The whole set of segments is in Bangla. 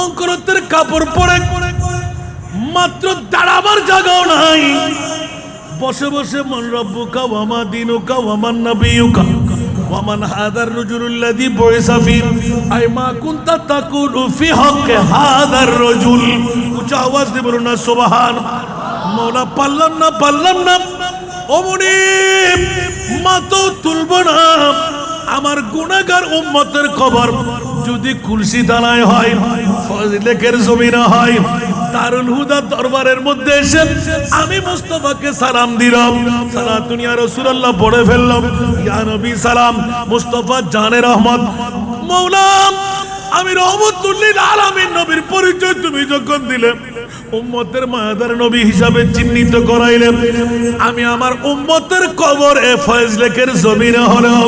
অহংকারত্বের কাপড় পরে মাত্র দাঁড়াবার জায়গাও নাই, বসে বসে মান রব্বুকা ওয়া মা দীনুকা ওয়া মান নাবিয়ুকা ওয়া মান হাদার রাজুলুল্লাযী বুইসা ফী আই মা কুনতা তাকুলু ফী হাক্কি হাদার রাজুল। উচ্চ আওয়াজ দিয়ে বলুন না সুবহান। মওলা পারলাম না অমনি মাথা তুলব না। আমার গুনাহগার উম্মতের খবর যদি কুলসি দানায় হয়, ফজলেকের জমিনে হয়, দারুল হুদা দরবারের মধ্যে এসে আমি মুস্তাফাকে সালাম দিলাম, সালাতুন ইয়া রাসূলুল্লাহ পড়ে ফেললাম, ইয়া নবী সালাম, মুস্তাফা জানে রহমত। মওলা আমি রহমতুল লিল আলামিন নবীর পরিচয় তুমি যখন দিলে, উম্মতের মায়াদার নবী হিসাবে চিহ্নিত করাইলে, আমি আমার উম্মতের কবরে ফজলেকের জমিনে হলেও,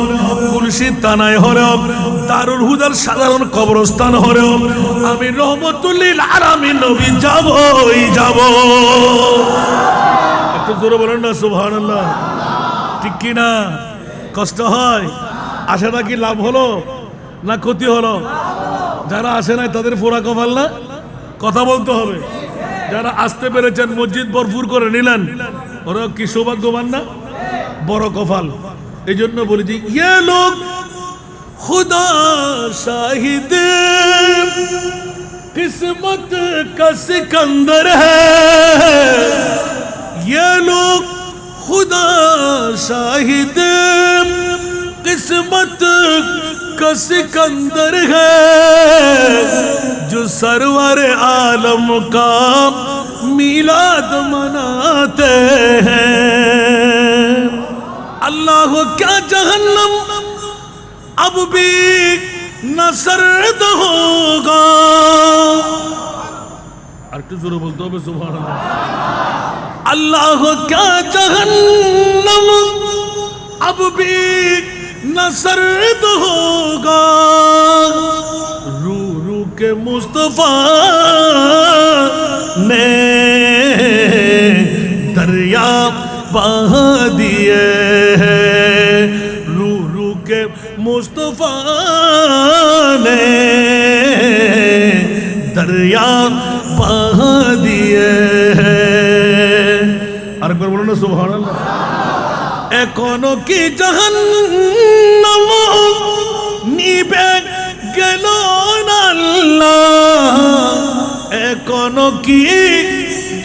কুলসি তানায় হলেও, দারুল হুদার সাধারণ কবরস্থান হলেও আমি রহমতুল লিল আলামিন নবী যাবই যাব। একটু জোরে বলেন না সুবহানাল্লাহ। ঠিক কি না? কষ্ট হয়? আসাটা কি লাভ হলো না ক্ষতি হলো? যারা আসে নাই তাদের ফোড়া কপাল না? কথা বলতে হবে। যারা আসতে পেরেছেন, মসজিদ ভরপুর করে নিলেন, ওরা কি সৌভাগ্যবান না? বড় কপাল। এই জন্য বলি যে ইয়ে লোক খুদা শাহিদ কিসমত কা সিকন্দর হ্যায়, ইয়ে লোক খুদা শাহিদ किस्मत का सिकंदर है जो सरवर आलम का मिलाद मनाते हैं। अल्लाह क्या जहन्नम अब भी न सर्द होगा। আরেকটু জোরে বলতে হবে সুবহানাল্লাহ। अल्लाह क्या जहन्नम अब भी न सर्द होगा, रू रू के मुस्तफा ने दरिया बहा दिए हैं, रू रू के मुस्तफा ने दरिया बहा दिए हैं। আরেকবার বলুন না সুবহানাল্লাহ। এখনো কি জাহান্নাম নিবে গেল না আল্লাহ, এখনো কি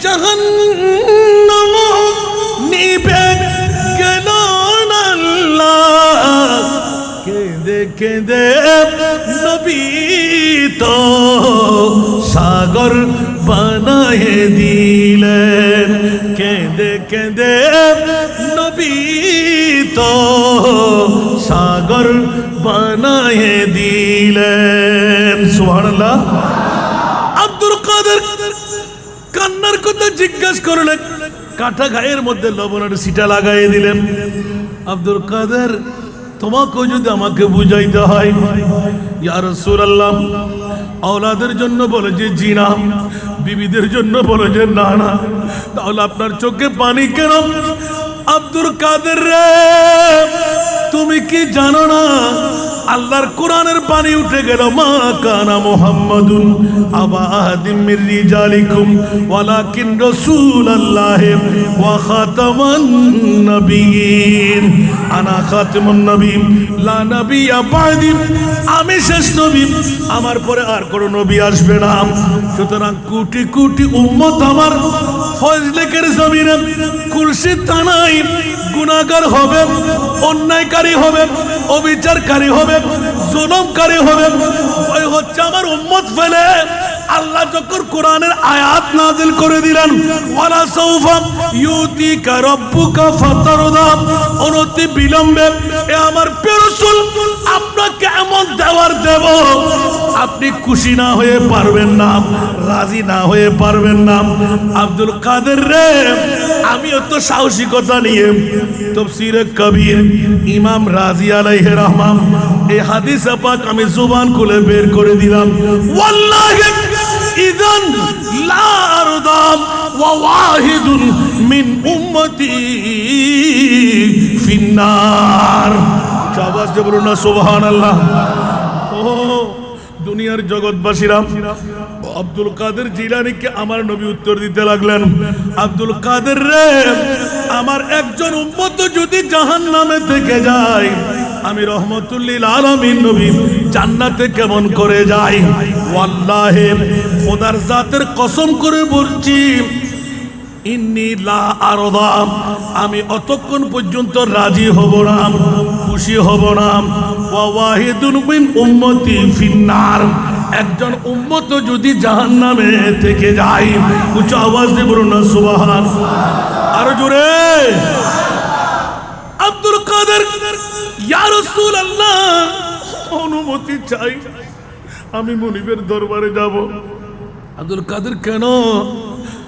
জাহান্নাম নিবে গেল না আল্লাহ। কেঁদে কেঁদে নবী তো সাগর বানায়ে দিলেন, কেঁদে কেঁদে নবী তো সাগর বানায়ে দিলেন। সুবহানাল্লাহ। আব্দুল কাদের কান্নার কথা জিজ্ঞাসা করলেন, কাঁটা গায়ের মধ্যে লবণের সিটা লাগাইয়ে দিলেন। আব্দুল কাদের তোমাকে যদি আমাকে বুঝাইতে হয়, ইয়া রাসূলুল্লাহ, আওলাদের জন্য বলে যে জি না, বিবিদের জন্য বলে যে না না, তাহলে আপনার চোখে পানি কেন? আব্দুল কাদের রে, তুমি কি জানো না আল্লাহর কোরআনের পানি উঠে গেল, মা কানা মুহাম্মাদুন আবা আহাদিম মির রিজালিকুম ওয়ালাকিন রাসূলুল্লাহ ওয়া খাতামান নবিয়্যিন, আনা খাতামুন নবিয়্যিন লা নবিয়্যা বা'দি, আমি শেষ নবী, আমার পরে আর কোনো নবী আসবে না। সুতরাং কোটি কোটি উম্মত আমার ফজলেকের জমিনে কুলসি থানায় গুনাহগার হবে, অন্যায়কারী হবে, অবিচারকারী হবে, জুলুমকারী হবে। ওই হচ্ছে আমার উম্মত ফেলে আল্লাহ যখন কোরআনের আয়াত নাযিল করে দিলেন, ওয়ালা সাউফা ইউতিকা রাব্বুকা ফাতারদা, অনতি বিলম্বে এ আমার প্রিয় রাসূল আপনাকে এমন দেওয়ার দেব আপনি খুশি না হয়ে পারবেন না, রাজি না হয়ে পারবেন না। আব্দুল কাদের রে, আমি অত সাহসিকতা নিয়ে তাফসীরে কবির ইমাম রাজি আলাইহি রহমান এই হাদিস পাক আমি জুবান খুলে বের করে দিলাম। ওয়াল্লাহি ইযান লা আরদাম ওয়া ওয়াহিদুন মিন উম্মতি ফিন্নার। শাবাশ, বলুন না সুবহানাল্লাহ। ও দুনিয়ার জগৎবাসীরা আব্দুল কাদের জিলানীকে আমার নবী উত্তর দিতে লাগলেন, আব্দুল কাদের রে, আমার একজন উম্মত যদি জাহান্নামে থেকে যায়, আমি রহমতুল্লিল আলামিন নবী জান্নাতে কেমন করে যাই? ওয়াল্লাহি খোদার জাতের কসম করে বলছি, ইন্নী লা আরদা, আমি অতক্ষণ পর্যন্ত রাজি হব না, খুশি হব না। ওয়া ওয়াহিদুন মিন উম্মতি ফিন্নার, একজন উম্মত যদি জাহান্নামে থেকে যায়, উচ্চ আওয়াজ দিয়ে বলুন না সুবহান। আর জোরে, আব্দুল কাদের, ইয়া রাসূলুল্লাহ, অনুমতি চাই, আমি মুনিবের দরবারে যাব। আব্দুল কাদের কেন?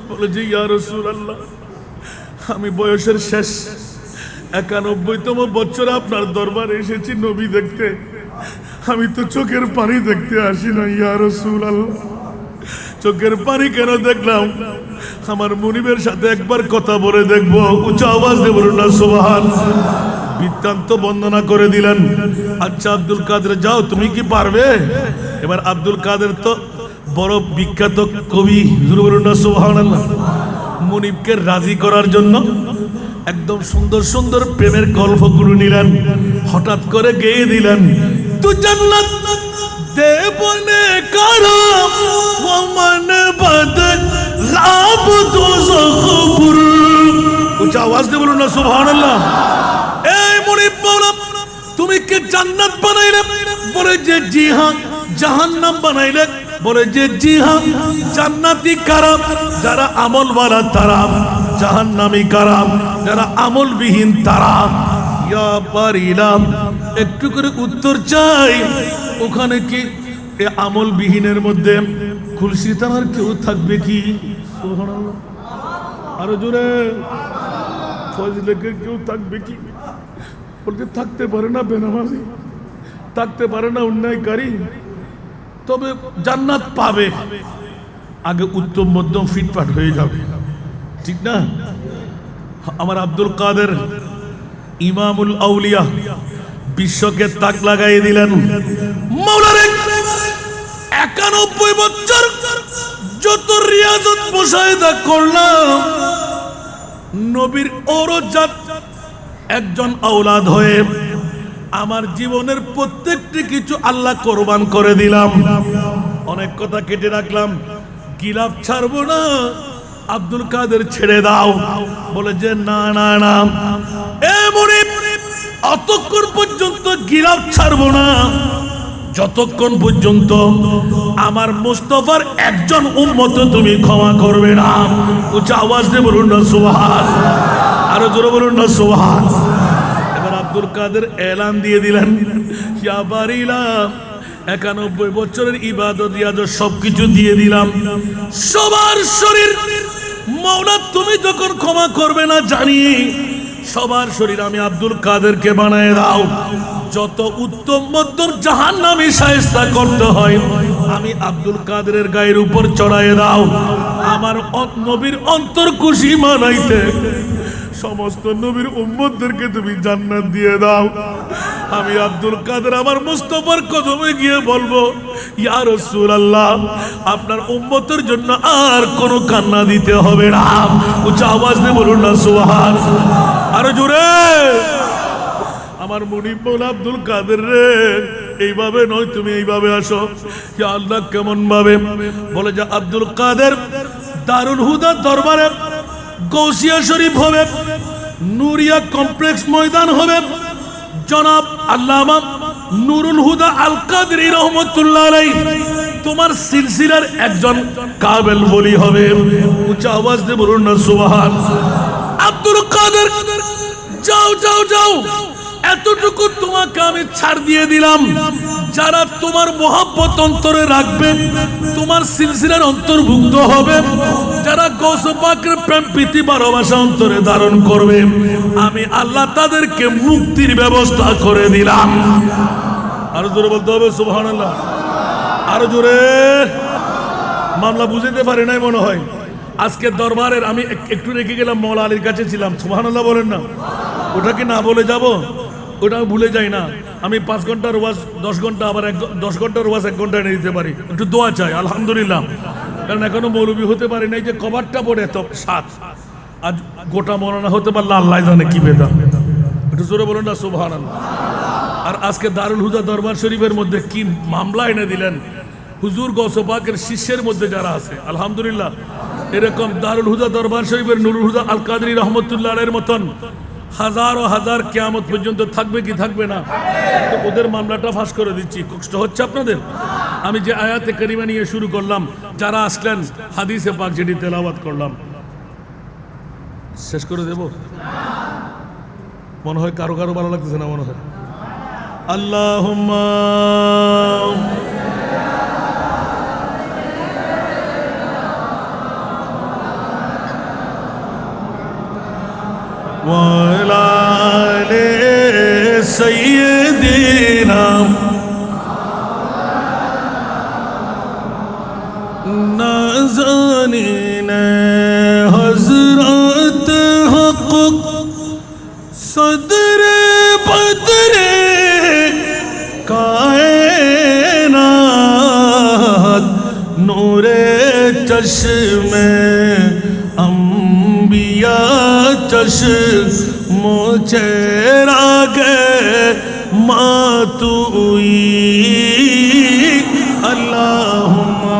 বলে যে ইয়া রাসূলুল্লাহ, আমি বয়সের শেষ 91তম বছরে আপনার দরবারে এসেছি নবী দেখতে, আমি তো চোখের পানি দেখতে আসি না ইয়া রাসূলুল্লাহ। চোখের পানি কেন দেখলাম? আমার মুনিবের সাথে একবার কথা বলে দেখবো। উচ্চ আওয়াজ দিয়ে বলুন না সুবহান। বৃত্তান্ত বর্ণনা করে দিলেন। আচ্ছা আব্দুল কাদের, যাও, তুমি কি পারবে? এবার আব্দুল কাদের তো বড় বিখ্যাত কবি, বলুন না সুবহানাল্লাহ। মুনিবকে রাজি করার জন্য একদম সুন্দর সুন্দর প্রেমের গল্পগুলো নিলেন, হঠাৎ করে গেয়ে দিলেন, তু জান্নাত দেবনে কারাম ওমান বদল লাভ দুজখপুর। উচ্চ আওয়াজ দিয়ে বলুন না সুবহানাল্লাহ। এই মুনিব মাওলা, তুমি কি জান্নাত বানাইলে? বলে যে জি হ্যাঁ। জাহান্নাম বানাইলে? বলে যে জি হ্যাঁ। জান্নাতি কারাম যারা আমলওয়ালা তারা, জাহান্নামী কারাম যারা আমলবিহীন তারা। ইয়া পারিলাম, একটু করে উত্তর চাই, ওখানে কি এ আমলবিহীনের মধ্যে খুলসি থানার কেউ থাকবে কি? সুবহানাল্লাহ। আরো জোরে, ফজলেকে কেউ থাকবে কি? বলতে থাকতে পারে না বেনামাজি, থাকতে পারে না অন্যায়কারী, তবে জান্নাত পাবে। আগে উত্তম মধ্যম ফিটফাট হয়ে যাবে, ঠিক না? আমার আব্দুল কাদের ইমামুল আউলিয়া বিশ্বকে তাক লাগাই দিলেন। মাওলানা 91 বছর যত রিয়াজত মুশাহিদা করলাম, নবীর ঔরজাত একজন আওলাদ হয়ে আমার জীবনের প্রত্যেকটি কিছু আল্লাহ কোরবান করে দিলাম। অনেক কথা কেটে রাখলাম, গিলাফ ছাড়বো না। আব্দুল কাদের ছেড়ে দাও। বলে যে না না না, এ মুনিব, অতক্ষণ পর্যন্ত গিলাফ ছাড়বো না যতক্ষণ পর্যন্ত আমার মুস্তাফার একজন উম্মত তুমি ক্ষমা করবে না। উচ্চ আওয়াজ দিয়ে বলুন না সুবহান। আরো জোরে বলুন না সুবহান। এবার আব্দুল কাদের এলান দিয়ে দিলেন, ইয়া বারিলা, 91 বছরের ইবাদত রিয়াজত সবকিছু দিয়ে দিলাম, সবার শরীর মাওলা তুমি যখন ক্ষমা করবে না জানি, সবার শরীর আমি আব্দুল কাদেরকে বানায় দাও। যত উত্তম মধ্যম জাহান্নামী শায়েস্তা করতে হয় আমি আব্দুল কাদেরের গায়ের উপর চড়ায় দাও। আমার নবীর অন্তর খুশি মানাইতে সমস্ত নবীর উম্মতদেরকে তুমি জান্নাত দিয়ে দাও। আমি আব্দুল কাদের আমার মুস্তাফার কদমে গিয়ে বলবো, ইয়া রাসূলুল্লাহ, আপনার উম্মতের জন্য আর কোনো কান্না দিতে হবে না। উচ্চ আওয়াজ দিয়ে বলুন না সুবহান। আরো জোরে। আমার মুনিব মাওলা আব্দুল কাদের রে, এইভাবে নয়, তুমি এইভাবে আসো। ইয়া আল্লাহ, কেমন ভাবে? বলে যে আব্দুল কাদের দারুল হুদা দরবারে গৌসিয়া শরীফ হবে, নুরিয়া কমপ্লেক্স ময়দান হবে, জনাব আল্লামা নুরুল হুদা আল কাদরি রহমাতুল্লাহ আলাইহি তোমার সিলসিলার একজন কাবেল বলি হবে। উচ্চ আওয়াজ দিয়ে বলুন না সুবহান। আব্দুল কাদের, যাও যাও যাও, এতটুকু তোমাকে আমি ছাড় দিয়ে দিলাম। যারা তোমার মোহাব্বত অন্তরে রাখবে, তোমার সিলসিলার অন্তর্ভুক্ত হবে, যারা গৌস পাকের প্রেম প্রীতি ভালোবাসা অন্তরে ধারণ করবে, আমি আল্লাহ তাদেরকে মুক্তির ব্যবস্থা করে দিলাম। আরো জোরে বলতে হবে সুবহানাল্লাহ। আরো জোরে। মামলা বুঝতে পারে নাই মনে হয়। আজকে দরবারের আমি একটু রেখে গেলাম, মওলা আলীর কাছে ছিলাম, সুবহানাল্লাহ বলেন না। ওটা কি না বলে যাব? ওটা ভুলে যাই না। আমি 5 ঘন্টার ওয়াজ 10 ঘন্টা, আবার 10 ঘন্টার ওয়াজ 1 ঘন্টা এনে দিতে পারি। একটু দোয়া চাই আলহামদুলিল্লাহ, কারণ এখনো মৌলবী হতে পারি নাই যে কভারটা পড়ে এত সাত। আজ গোটা মৌলানা হতে পারলে আল্লাহ জানে কি বেদা। একটু জোরে বলুন না সুবহানাল্লাহ। আর আজকে দারুল হুদা দরবার শরীফের মধ্যে কি মামলা এনে দিলেন হুজুর গৌস পাকের শিষ্যের মধ্যে যারা আছে আলহামদুলিল্লাহ। এরকম দারুল হুদা দরবার শরীফের নুরুল হুদা আল কাদরি রহমতুল্লাহ আলাইহির মতন হাজার ও হাজার কিয়ামত পর্যন্ত থাকবে কি থাকবে না? তো ওদের মামলাটা ফাঁস করে দিচ্ছি। কষ্ট হচ্ছে আপনাদের? আমি যে আয়াতে কারিমা নিয়ে শুরু করলাম, যারা আসলেন হাদিসে পাক যেটি তেলাওয়াত করলাম, শেষ করে দেব মনে হয়। কারো কারো ভালো লাগতেছে না মনে হয়। আল্লাহুম্মা ওয়ালা আলি সাইয়্যিদিনা নাজানিন হযরত হক সদর বদরে কায়নাত নূরে চশমে अंबिया चश्मो चेरागे मातुई अल्लाहुम्मा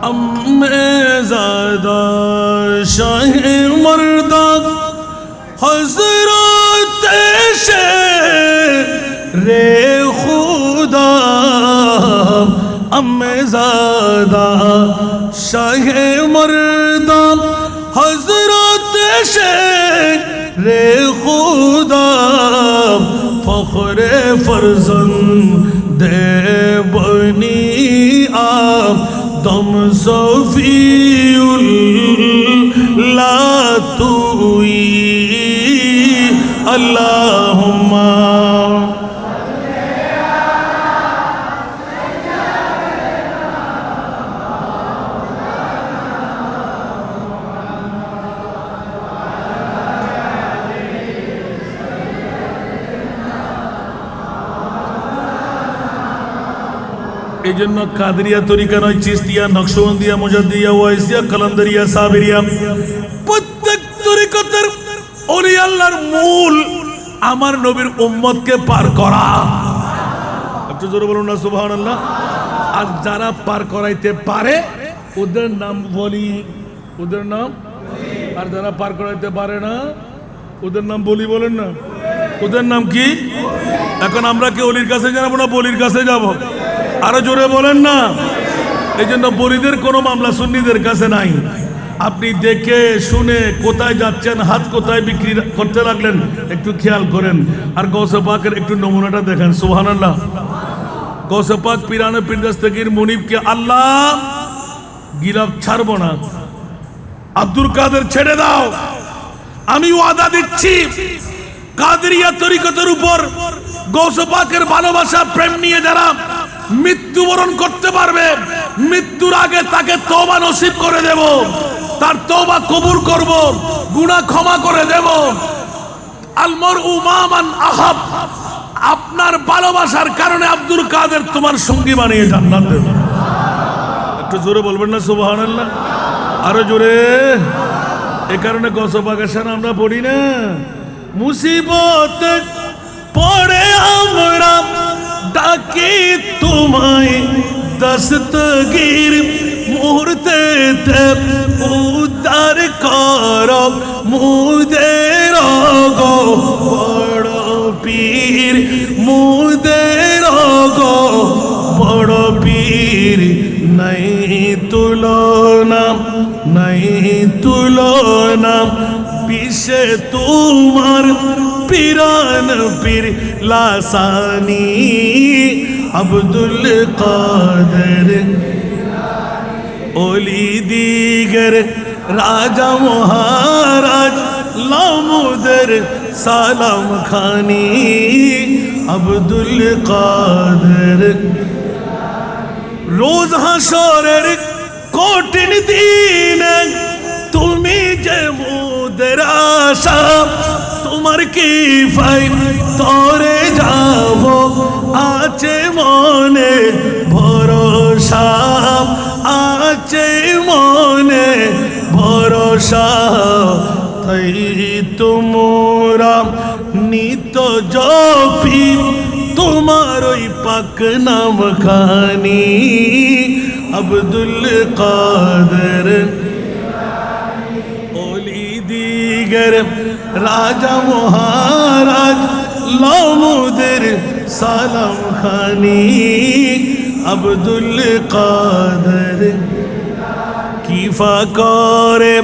अम्मेज़ादा शाह मर्दा हज़रत शेरे खुदा अम्मेज़ादा शाह मर्दा हज़रत शेरे खुदा फ़ख्रे फ़र्ज़ंद बनी तुम सफ़ीउल्लाह तुई अल्लाहुम्मा এই জন্য কাদরিয়া তরিকা নয়, চিশতিয়া, নকশবন্দিয়া, মুজাদ্দিয়া, ওয়াইসিয়া, কালান্দারিয়া, সাবিরিয়া, প্রত্যেক তরিকতের ওলি আল্লাহর মূল আমার নবীর উম্মতকে পার করা। একটু জোরে বলুন না সুবহানাল্লাহ। আর যারা পার করাইতে পারে ওদের নাম বলি, ওদের নাম। আর যারা পার করাইতে পারে না ওদের নাম বলি। বলেন না ওদের নাম কি? এখন আমরা কি অলির কাছে যাবো না বলির কাছে যাব? আরো জোরে বলেন না। এই জন্য বলিদের কোনো মামলা সুন্নিদের কাছে নাই। আপনি দেখে শুনে কোথায় যাচ্ছেন, হাত কোথায় বিক্রি করতে লাগলেন একটু খেয়াল করেন। আর গৌসে পাকের একটু নমুনাটা দেখেন সুবহানাল্লাহ। গৌসে পাক পিরানে পীর দস্তগীর মুনিবকে আল্লাহ গিলাফ ছাড়বো না, আব্দুল কাদের ছেড়ে দাও, আমি ওয়াদা দিচ্ছি কাদরিয়া তরিকতের উপর গৌসে পাকের ভালোবাসা প্রেম নিয়ে যারা মৃত্যুবরণ করতে পারবে, মৃত্যুর আগে তাকে তওবা নসিব করে দেব, তার তওবা কবুল করব, গুনাহ ক্ষমা করে দেব। আল মারউ মা মান আহাব, আপনার ভালোবাসার কারণে আব্দুল কাদের তোমার সঙ্গী বানিয়ে জান্নাত দেব। একটু জোরে বলবেন না সুবহানাল্লাহ। আরো জোরে। এই কারণে গৌসে পাকের শান আমরা পড়ি না। মুসিবত পড়ে আমরা ডাকি তোমায় দস্তগীর, মুহূর্তে উদ্ধার কর মুদের গো বড় পীর, মুদের গো বড় পীর। নাই তুলনা, নাই তুলনা, পিছে তোমার পিরান পীর লাসানি আব্দুল কাদের ওলি দিগর রাজা মহারাজ লামুদের সালাম খানি আব্দুল কাদের রোজ হাসরের কঠিন দিনে তুমি যে মুদের আশা তোমার কি ফাই তরে যাব আছে মনে ভরসা আছে মনে ভরসা তাই তোমরা নিত জপি তোমার ওই পাক নাম খানি আব্দুল কাদের ওলি দিগর রাজা মহারাজ লামুদের সালাম খানি আব্দুল কাদের কিফা করে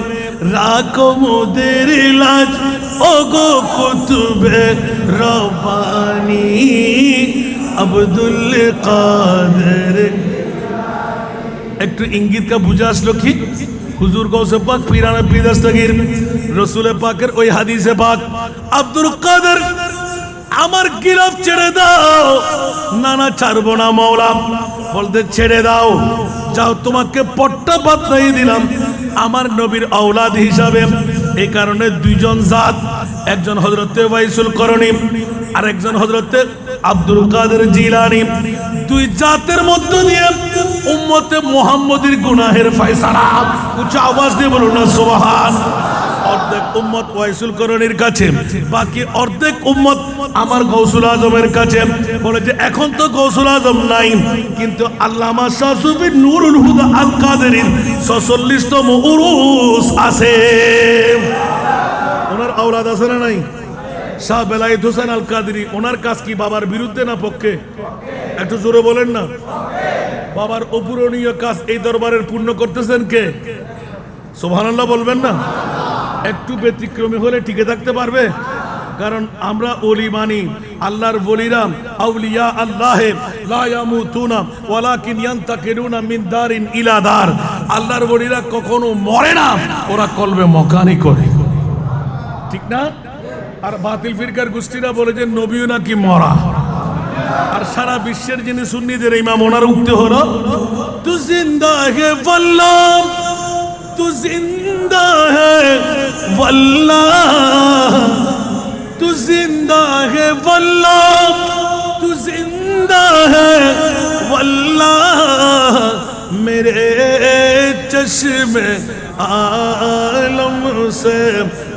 রাখো মুদের লাজ ওগো কুতুবে রব্বানি আব্দুল কাদের একটু ইঙ্গিত কা বুঝে আসলো কি হুজুর গৌসে পাক পীরানে পীর দস্তগীর রাসূলে পাকের ওই হাদিসে পাক আব্দুল কাদের আমার গিরফ ছেড়ে দাও না না ছাড়বো না মাওলা বলতে ছেড়ে দাও যাও তোমাকে পট্টা বাতলাই দিলাম আমার নবীর আওলাদ হিসাবে এই কারণে দুইজন জাত একজন হযরতে ওয়াইসুল করণী আর একজন হযরতে আব্দুল কাদের জিলানী দুই জাতের মধ্য দিয়ে উম্মতে মুহাম্মদীর গুনাহের ফয়সালা উচ্চ আওয়াজ দিয়ে বলুন না সুবহান অর্ধেক উম্মত ওয়াইসুল করণীর কাছে বাকি অর্ধেক উম্মত আমার গৌসুল আজমের কাছে বলে যে এখন তো গৌসুল আজম নাই কিন্তু আল্লামা শাহ সুফি নুরুল হুদা আল কাদেরীর 46তম উরুস আছে ওনার আওলাদ আছে না নাই শাহ বেলায়েত হোসেন আল কাদেরী ওনার কাজ কি বাবার বিরুদ্ধে না পক্ষে একটু জোরে বলেন না বাবার অপূরণীয় কাজ এই দরবারের পূর্ণ করতেছেন কে সুবহানাল্লাহ বলবেন না একটু ব্যতিক্রমী হলে টিকে থাকতে পারবে কারণ আমরা ওলি মানি আল্লাহর ওলিরা আউলিয়া আল্লাহে লা ইয়ামুতুনা ওয়ালাকিন ইয়ান্তাকিলুনা মিন দারিন ইলা দার আল্লাহর ওলিরা কখনো মরে না ওরা কলবে মকানি করে ঠিক না আর বাতিল ফিরকার গোষ্ঠীরা বলে যে নবীও নাকি মরা আর সারা বিশ্বের যিনি সুন্নিদের ইমাম ওনার উক্তি হলো তু জিন্দা হে ওয়াল্লাহ তু জিন্দা হে ওয়াল্লাহ তু জিন্দা হে ওয়াল্লাহ তু জিন্দা হে ওয়াল্লাহ মেরে চশ্মে आलम से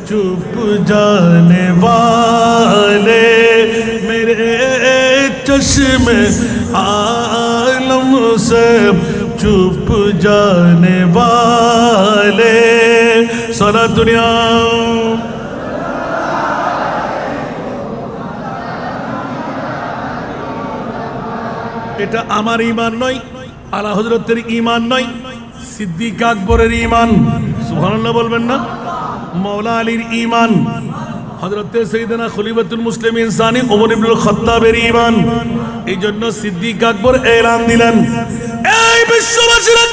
चुप जाने वाले मेरे चश्मे आलम से चुप जाने वाले सारा दुनिया এটা আমার ঈমান নয় আলা হযরতের ঈমান নয় সিদ্দিক আকবরের ঈমান সুবহানাল্লাহ বলবেন না মাওলা আলীর ঈমান হযরতে সাইয়েদনা খলিফাতুল মুসলিমিন সানি ওমর ইবনুল খাত্তাবের ঈমান এইজন্য সিদ্দিক আকবর এলান দিলেন এই বিশ্ববাসীরা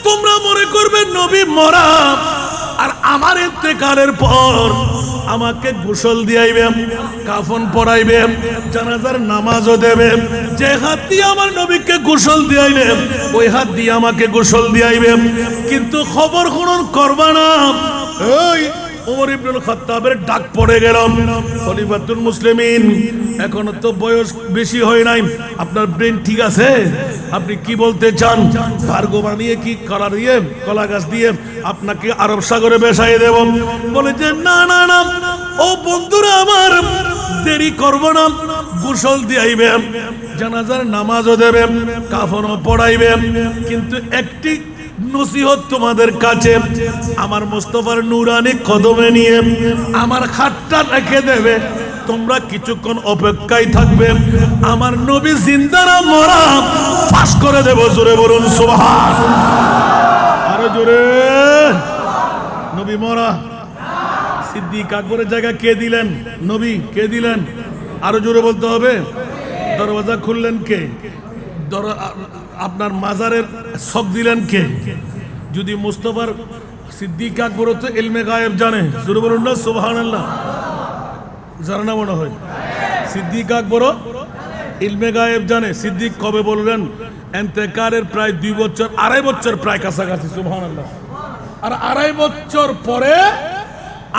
তোমরা মনে করবে নবী মরা আর আমার ইন্তেকালের পর আমাকে গোসল দিয়াইবে কাফন পরাইবে জানাজার নামাজও দেবে যে হাত দিয়ে আমার নবীকে গোসল দিয়াইবে ওই হাত দিয়ে আমাকে গোসল দিয়াইবে কিন্তু খবর গ্রহণ করবা না এই ওমর ইবনুল খাত্তাবের ডাক পড়ে গেল খলিফাতুল মুসলিমিন এখনো তো বয়স বেশি হয় নাই আপনার ব্রেন ঠিক আছে আপনি কি বলতে চান ভার্গো বানিয়ে কি কলা দিয়ে কলা গাছ দিয়ে আপনাকে আরব সাগরে বেসাই দেব বলে যে না না না ও বন্ধুরা আমার দেরি করব না গোসল দিয়াইবে জানাজার নামাজও দেবে কাফনও পড়াইবে কিন্তু একটি নসিহত তোমাদের কাছে আমার মুস্তাফার নূরানি কদমে নিয়ে আমার খাটটা রেখে দেবে তোমরা কিছুক্ষণ অপেক্ষায় থাকবে আমার নবী জিন্দা না মরা ফাঁস করে দেব জোরে বলুন সুবহান আরো জোরে নবী মরা সিদ্দিক আকবরের জায়গা কে দিলেন নবী কে দিলেন আরো জোরে বলতে হবে দরওয়াজা খুললেন কে আপনার মাজারের শক দিলেন কে যদি মুস্তাফার সিদ্দিক আকবর তো ইলমে গায়েব জানে, জোরে বলুন না সুবহানাল্লাহ। জানে না মনে হয়? সিদ্দিক আকবর ইলমে গায়েব জানে। সিদ্দিক কবে বললেন? ইন্তেকালের প্রায় 2 বছর, 2.5 বছর প্রায় কাছাকাছি, সুবহানাল্লাহ। আর 2.5 বছর পরে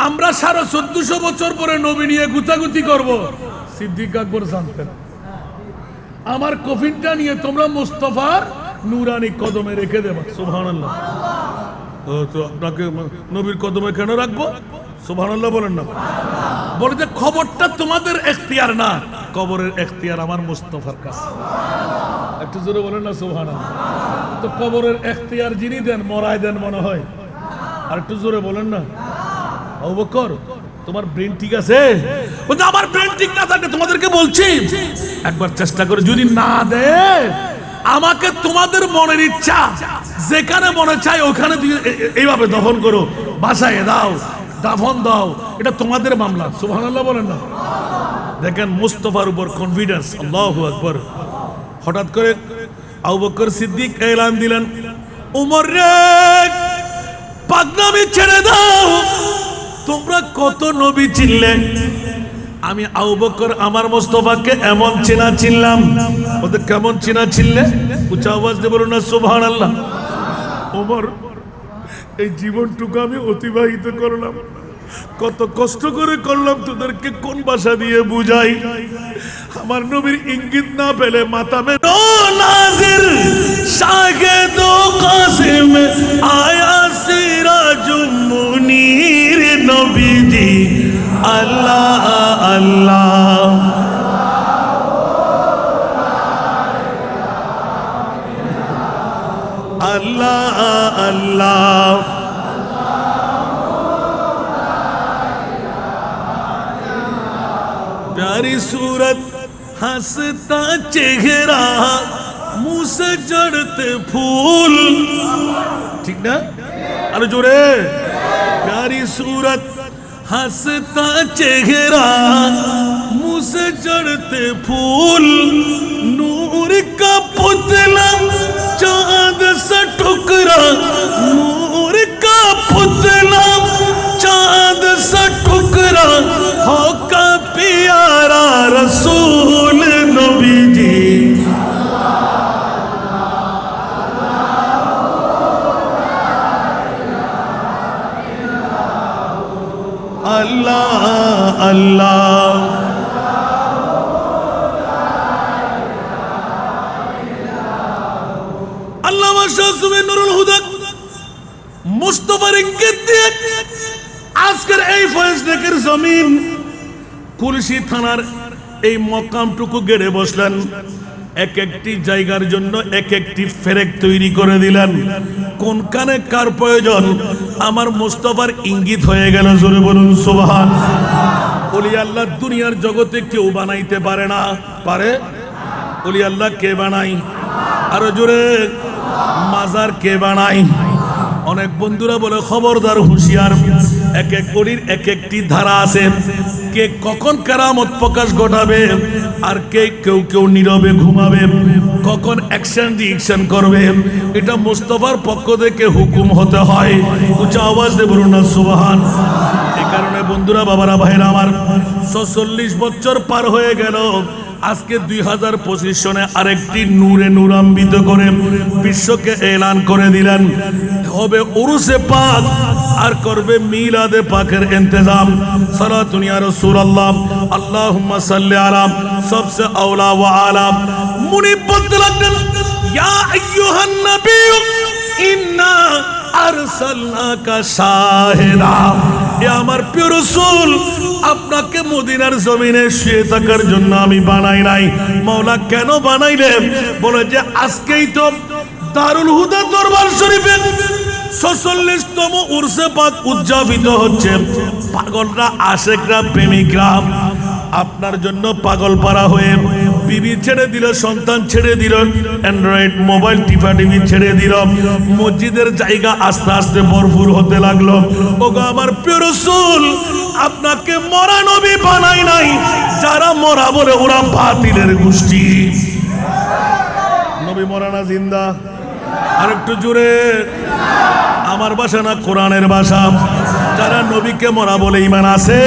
আমরা 1450 বছর পরে নবী নিয়ে গুতাগুতি করব, সিদ্দিক আকবর জানতেন। আমার কফিনটা নিয়ে তোমরা মুস্তাফার নূরানি কদমে রেখে দেবা, সুবহানাল্লাহ। তো আপনাকে নবীর কদমে কেন রাখবো? সুবহানাল্লাহ বলেন না। বলে যে খবরটা তোমাদের এখতিয়ার না, কবরের এখতিয়ার আমার মুস্তাফার কাছে। একটু জোরে বলেন না সুবহানাল্লাহ। তো কবরের এখতিয়ার যিনি দেন, মরাই দেন মনে হয়। আর একটু জোরে বলেন না। আবু বকর, তোমার ব্রেন ঠিক আছে? বলতে আমার ব্রেন ঠিক না থাকে তোমাদেরকে বলছি, একবার চেষ্টা করে যদি না দে, আমাকে তোমাদের মনের ইচ্ছা যেখানে মনে চায় ওখানে এইভাবে দফন করো, বাসায় দাও, দাফন দাও, এটা তোমাদের মামলা। সুবহানাল্লাহ বলেন না। দেখেন মুস্তাফার উপর কনফিডেন্স, আল্লাহু আকবার। হঠাৎ করে আবু বকর সিদ্দিক এলান দিলেন, উমর রে, পাগলামি ছেড়ে দাও। তোমরা কত নবী চিনলে, আমি আবু বকর আমার মুস্তাফাকে এমন চেনা চিনলাম। ওদের কেমন চেনা চিনলে? উচ্চ আওয়াজ দিয়ে বলুন না সুবহানাল্লাহ। ওমর, এই জীবনটুকু আমি অতিবাহিত করলাম, কত কষ্ট করে করলাম, তোদেরকে কোন ভাষা দিয়ে বুঝাই? আমার নবীর ইঙ্গিত না পেলে মাতামে নাজির শাহেদ কাসিম আয়া সিরাজুম মুনীর নবীজি আল্লাহ আল্লাহ। আল্লাহ আল্লাহ। प्यारी सूरत हंसता चेहरा मुंह से जड़ते फूल, ठीक ना? अरे जोरे। प्यारी सूरत हंसता चेहरा मुंह से जड़ते फूल, नूर का पुतला चांद सा टुकड़ा, नूर का पुतला चांद सा टुकड़ा, हो का प्यारा रसूल नबी जी। अल्लाह अल्लाह। আল্লামা শাহ সুবহান নুরুল হুদা মুস্তাফার ইঙ্গিত দিয়ে আজকের এই ফয়েজলেকের জমিন কুলসি থানার এই মকামটুকু গেড়ে বসলেন। এক একটি জায়গার জন্য এক একটি ফেরেক তৈরি করে দিলেন। কোন কানে কার প্রয়োজন আমার মুস্তাফার ইঙ্গিত হয়ে গেল। জোরে বলুন সুবহান। ওলি আল্লাহ দুনিয়ার জগতে কেউ বানাইতে পারে না। পারে? ওলি আল্লাহ কে বানাই? আরো জোরে। মাজার কে বানাই? অনেক বন্ধুরা বলে খবরদার, হুঁশিয়ার, এক এক ওলির এক একটি ধারা আছে। কে কখন কেরামত প্রকাশ ঘটাবে, আর কে কেউ কেউ নীরবে ঘুমাবে, কখন অ্যাকশন রিঅ্যাকশন করবে, এটা মুস্তাফার পক্ষ থেকে হুকুম হতে হয়। উচ্চ আওয়াজ দিয়ে বলুন না সুবহান। এই কারণে বন্ধুরা, বাবারা, ভাইরা আমার, 46 বছর পার হয়ে গেল। আজকে 2025 সনে আরেকটি নূরে নূরান্বিত করে বিশ্বকে এলান করে দিলেন, হবে উরুসে পাক আর করবে মিলাদে পাকের ইন্তজাম। সালাতুন ইয়া রাসূলুল্লাহ, আল্লাহুম্মা সাল্লি আলা সবসে আওলা ওয়া আলা। মুনিব বলতে লাগলেন, ইয়া আইয়ুহান নবী ইন্না আরসালনাকা শাহিদা। এ আমার প্রিয় রাসূল, আপনাকে মদিনার জমিনে শুয়ে থাকার জন্য আমি বানাই নাই। মাওলা কেন বানাইলেন? বলে যে আজকেই তো দারুল হুদা দরবার শরীফে 46তম উরসে পাক উদযাপিত হচ্ছে। পাগলরা, আশেকরা, প্রেমিকরা আপনার জন্য পাগল পারা হয়ে বিবি ছেড়ে দিল, সন্তান ছেড়ে দিল, অ্যান্ড্রয়েড মোবাইল টিপা টিভি ছেড়ে দিল। মসজিদের জায়গা আস্তে আস্তে ভরপুর হতে লাগলো। ওগো আমার প্রিয় রাসূল, আপনাকে মরা নবী বানাই নাই। যারা মরা বলে ওরা বাতিলের গোষ্ঠী। নবী মরা না জিন্দা? আর একটু জোরে। আমার ভাষা না কোরআনের ভাষা। যারা নবীকে মরা বলে ইমান আছে,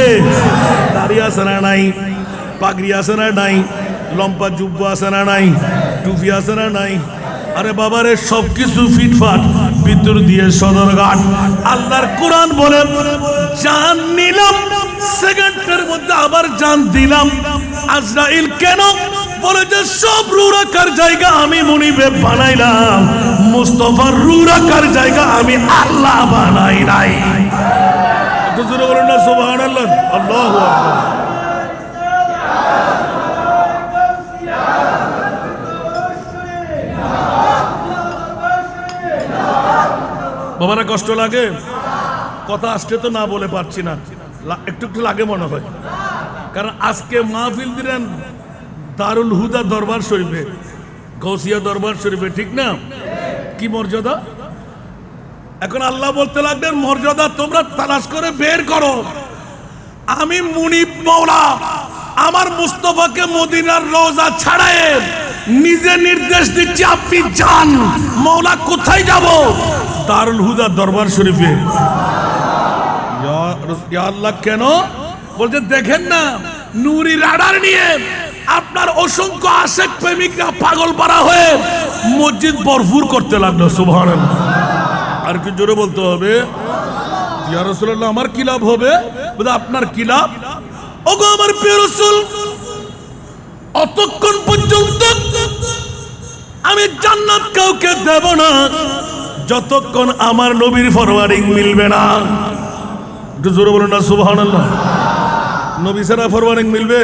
দাড়ি আছে না নাই, পাগড়ি আছে না নাই, লম্বা জুব্বা আছে না নাই, টুপি আছে না নাই, আরে বাবারে সবকিছু ফিটফাট, ভিতর দিয়ে সদরঘাট। আল্লাহর কোরআন বলে জান নিলাম, সেকেন্ডের মধ্যে আবার জান দিলাম। আজরাইল কেন বলে যে সব রু রাখার জায়গা আমি মুনিবে বানাইলাম, মুস্তাফার রু রাখার জায়গা আমি আল্লাহ বানাই নাই। একটু জোরে বলেন না সুবহানাল্লাহ। আল্লাহু আকবার। বাবারা কষ্ট লাগে, কথা আসতে তো না বলে পারছি না, একটু একটু লাগে মনে হয়। কারণ আজকে মাহফিল দিলেন দারুল হুদা দরবার শরীফে, গৌসিয়া দরবার শরীফে, ঠিক না? কি মর্যাদা! এখন আল্লাহ বলতে লাগলেন মর্যাদা তোমরা তালাশ করে বের করো। আমি মুনিব মওলা আমার মুস্তাফাকে মদিনার রওজা ছাড়ায় নিজে নির্দেশ দিচ্ছি, আপনি যান। মওলা কোথায় যাব? দারুল হুদা দরবার শরীফে। ইয়া আল্লাহ, কেন? বলতে দেখেন না নূরি রাডার নিয়ে আপনার অসংখ্য আশেক প্রেমিকরা পাগল পারা হয়ে মসজিদ ভরপুর করতে লাগলো। সুবহানাল্লাহ। আর কি জোরে বলতে হবে? ইয়া রাসূলুল্লাহ, আমার কি লাভ হবে? বলে আপনার কি লাভ? ওগো আমার প্রিয় রাসূল, অতক্ষণ পর্যন্ত আমি জান্নাত কাউকে দেব না যতক্ষণ আমার নবীর ফরওয়ার্ডিং মিলবে না। একটু জোরে বলুন না সুবহানাল্লাহ। নবী ছাড়া ফরওয়ার্ডিং মিলবে?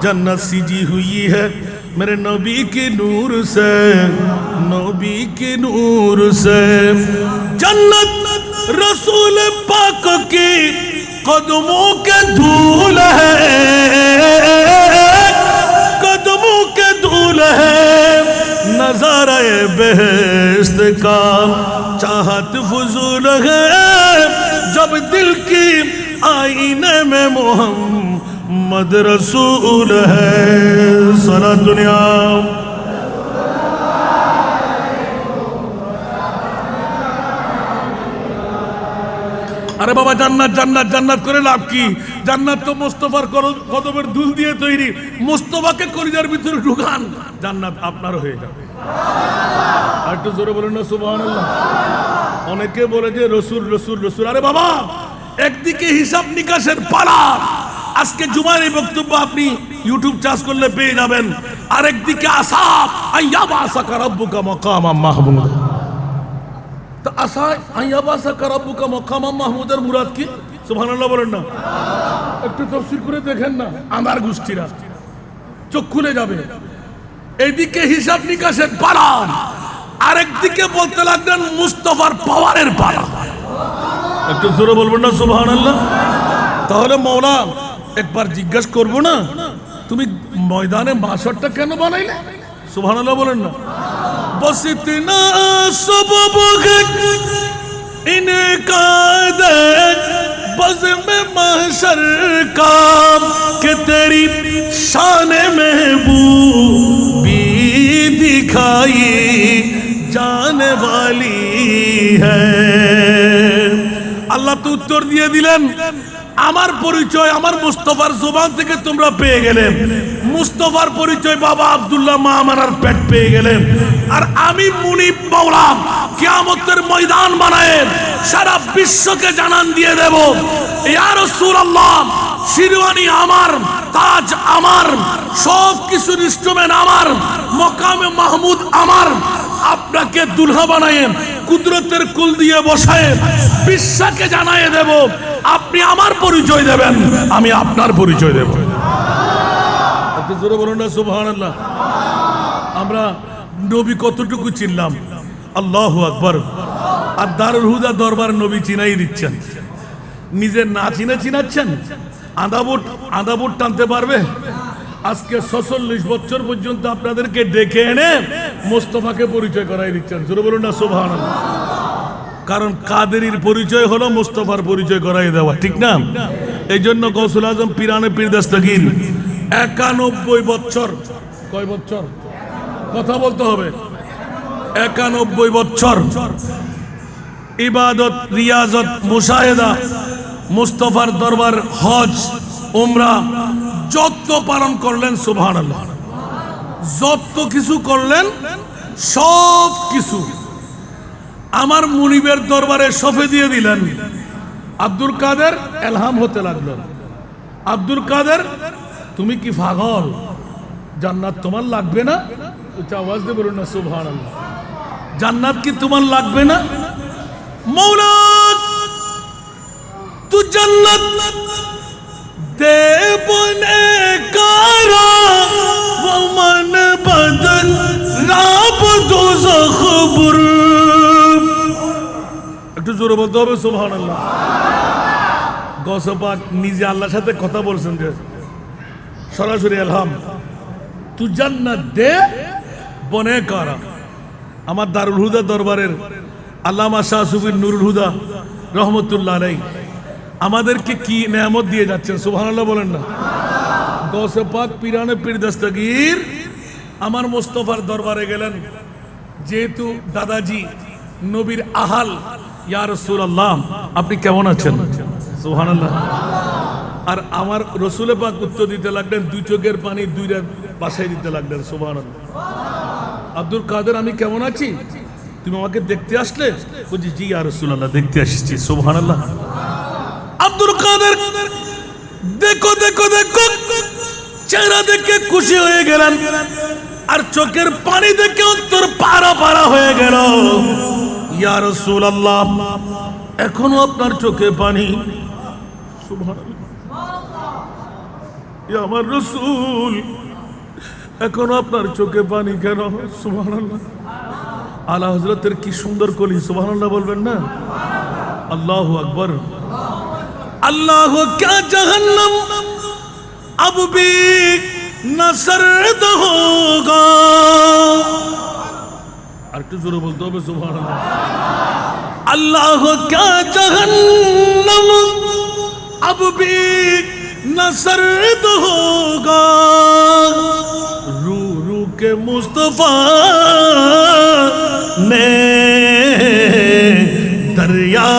जन्नत सीजी हुई है मेरे नबी के नूर से, नबी के नूर से। जन्नत रसूल पाक की कदमों के धूल है, कदमों के धूल है। नजारा बेहश्त का चाहत फजूल है, जब दिल की आईने में मोहम्मद रसूल है। सारा दुनिया আরে বাবা, জান্নাত জান্নাত জান্নাত করে লাভ কি? জান্নাত তো মুস্তাফার কদমের দুল দিয়ে তৈরি। মুস্তাফাকে কলিজার ভিতরে ঢুকান, জান্নাত আপনার হয়ে যাবে। আর একটু জোরে বলেন না সুবহানাল্লাহ। অনেকে বলে যে রসুল রসুল রসুল। আরে বাবা, একদিকে হিসাব নিকাশের পালা, আজকে জুমার এই বক্তব্য আপনি ইউটিউব চার্জ করলে পেয়ে যাবেন। আরেকদিকে আসাব আইয়াবাসাকা রাব্বুকা মাকামাম মাহমুদ। তো আশা আইয়াবাসাকা রাব্বুকা মাকামাম মাহমুদের মুরাদ কি? সুবহানাল্লাহ বলেন না। একটু তাফসীর করে দেখেন না, আন্ধার গোষ্ঠীরা চোখ খুলে যাবে। এইদিকে হিসাব নিকাশের পালা, আরেকদিকে বলতে লাগলেন মুস্তাফার পাওয়ারের পালা। একটু জোরে বলবেন না সুবহানাল্লাহ। তাহলে মওলা একবার জিজ্ঞাসা করবো না, তুমি ময়দানে মাসরটা কেন বানাইলে? সুবহানাল্লাহ বলেন না। বস ইতনা সবব ইনকা দে বज़्म महशर का कि तेरी शान महबूबी दिखाई जाने वाली है। আল্লাহ তো উত্তর দিয়ে দিলেন, আমার পরিচয় আমার মুস্তাফার জবান থেকে তোমরা পেয়ে গেলে। মুস্তাফার পরিচয় বাবা আব্দুল্লাহ মা আমানার পেট পেয়ে গেলে। আর আমি মুনিব মওলা কিয়ামতের ময়দান বানায় সারা বিশ্বকে জানান দিয়ে দেব, ইয়া রাসূলুল্লাহ, শিরওয়ানি আমার, তাজ আমার, সব কিছু ইনস্ট্রুমেন্ট আমার, মকামে মাহমুদ আমার। আপনাকে দুলহা বানায় কুদরতের কুল দিয়ে বসায় বিশ্বকে জানায় দেব, আপনি আমার পরিচয় দেবেন, আমি আপনার পরিচয় দেব। একটু জোরে বলুন না সুবহানাল্লাহ। আমরা নবী কতটুকু চিনলাম? আল্লাহু আকবার। আর দারুল হুদা দরবার নবী চিনাই দিচ্ছেন, নিজে না চিনে চিনাচ্ছেন। আধা বুট টানতে পারবে? আজকে 46 বছর পর্যন্ত আপনাদেরকে ডেকে এনে মুস্তাফাকে পরিচয় করাই দিচ্ছেন। জোরে বলুন না সুবহানাল্লাহ। কারণ কাদেরির পরিচয় হলো মুস্তাফার পরিচয় করাই দেওয়া, ঠিক না? এই জন্য গৌসুল আজম পিরানে পীর দস্তগীর 91 বছর, কয় বছর কথা বলতে হবে? 91 বছর ইবাদত, রিয়াজত, মুশাহেদা, মুস্তাফার দরবার, হজ, উমরা যত পালন করলেন সুবহানাল্লাহ, যত কিছু করলেন সব কিছু আমার মুনিবের দরবারে সফে দিয়ে দিলেন। আব্দুল কাদের এলহাম হতে লাগলো, আব্দুল কাদের তুমি কি পাগল? জান্নাত তোমার লাগবে না? উচ্চ আওয়াজ দিয়ে বলুন না সুবহানাল্লাহ। জান্নাত কি তোমার লাগবে না? মৌলা তু জান্নাত দেবনে কারা ওমান বদল রাব দোজখ বুর। একটু জোরে বলতে হবে সুবহানাল্লাহ। গৌসে পাক নিজে আল্লাহর সাথে কথা বলছেন যে সরাসরি এলহাম তু জান্নাত দে বনে কারা। আমার দারুল হুদা দরবারের আল্লামা শাহ সুফি নুরুল হুদা রহমতুল্লাহ আলাইহি আমাদেরকে কি নেয়ামত দিয়ে যাচ্ছেন সুবহানাল্লাহ বলেন না। গৌসে পাক পিরানে পীর দস্তগীর আমার মুস্তাফার দরবারে গেলেন, যেহেতু দাদাজি নবীর আহাল, ইয়া রাসূলুল্লাহ আপনি কেমন আছেন? সুবহানাল্লাহ। আর আমার রসুলে পাক উত্তর দিতে লাগলেন, দুই চোখের পানি দুইটা বাসায় দিতে লাগলেন সুবহানাল্লাহ। আব্দুল কাদের আমি কেমন আছি, তুমি আমাকে দেখতে আসলে? বলছি জি ইয়া রাসূলুল্লাহ দেখতে আসছি সুবহানাল্লাহ। আব্দুল কাদের দেখো দেখো দেখো চেহারা দেখে খুশি হয়ে গেলেন, আর চোখের পানি দেখে অন্তর পারা পারা হয়ে গেল। ইয়া রাসূলুল্লাহ এখনো আপনার চোখে পানি? সুবহানাল্লাহ। ইয়া আমার রাসূল এখনো আপনার চোখে পানি কেন? সুবহানাল্লাহ। আলা হযরতের কি সুন্দর কলি, সুবহানাল্লাহ বলবেন না? আল্লাহু আকবার। अल्लाह क्या जहन्नम अब भी न सर्द होगा। আর একটু জোরে বলতে হবে সুবহানাল্লাহ। अल्लाह क्या जहन्नम अब भी न सर्द होगा। रू रू के मुस्तफा ने दरिया